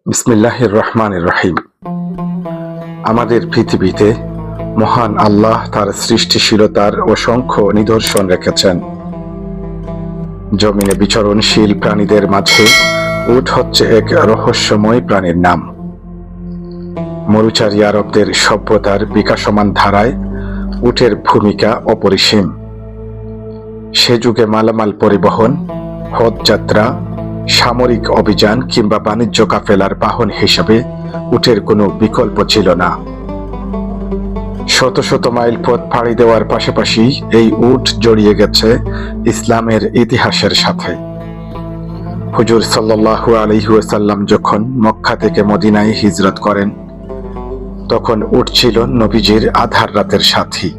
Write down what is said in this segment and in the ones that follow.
বিসমিল্লাহির রহমানির রহিম। আমাদের পৃথিবীতে মহান আল্লাহ তার সৃষ্টিশীলতার অসংখ্য নিদর্শন রেখেছেন। জমিনে বিচরণশীল প্রাণীদের মাঝে উট হচ্ছে এক রহস্যময় প্রাণীর নাম। মরুচারী আরবদের সভ্যতার বিকাশমান ধারায় উটের ভূমিকা অপরিসীম। সে যুগে মালামাল পরিবহন, হজ যাত্রা, সামরিক অভিযান কিংবা বাণিজ্য কাফেলার বাহন হিসাবে উটের কোনো বিকল্প ছিল না। শত শত মাইল পথ পাড়ি দেওয়ার পাশাপাশি এই উট জড়িয়ে গেছে ইসলামের ইতিহাসের সাথে। হুজুর সাল্লাল্লাহু আলাইহি ওয়াসাল্লাম যখন মক্কা থেকে মদিনায় হিজরত করেন, তখন উট ছিল নবীজির আধার রাতের সাথী।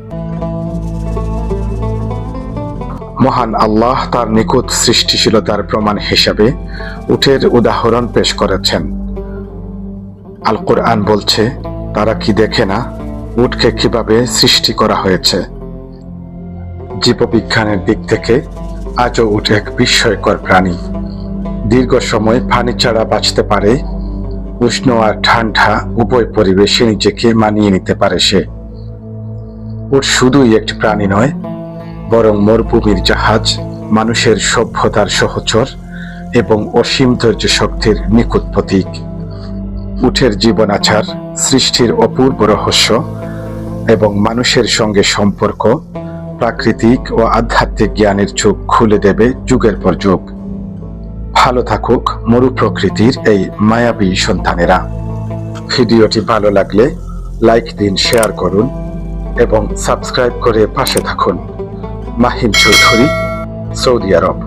মহান আল্লাহ তার নিখুঁত সৃষ্টিশীলতার প্রমাণ হিসাবে উটের উদাহরণ পেশ করেছেন। আল কুরআন বলছে, তারা কি দেখে না উটকে কিভাবে সৃষ্টি করা হয়েছে। জীববিজ্ঞানের দিক থেকে আজও উট এক বিস্ময়কর প্রাণী। দীর্ঘ সময় পানি ছাড়া বাঁচতে পারে, উষ্ণ আর ঠান্ডা উভয় পরিবেশে নিজেকে মানিয়ে নিতে পারে সে। উট শুধুই একটি প্রাণী নয়, বরং মরুভূমির জাহাজ, মানুষের সভ্যতার সহচর এবং অসীম ধৈর্য শক্তির নিখুঁত প্রতীক। উটের জীবন আচার, সৃষ্টির অপূর্ব রহস্য এবং মানুষের সঙ্গে সম্পর্ক প্রাকৃতিক ও আধ্যাত্মিক জ্ঞানের চোখ খুলে দেবে যুগের পর যুগ। ভালো থাকুক মরু প্রকৃতির এই মায়াবী সন্তানেরা। ভিডিওটি ভালো লাগলে লাইক দিন, শেয়ার করুন এবং সাবস্ক্রাইব করে পাশে থাকুন। মাহিম চৌধুরী, সৌদি আরব।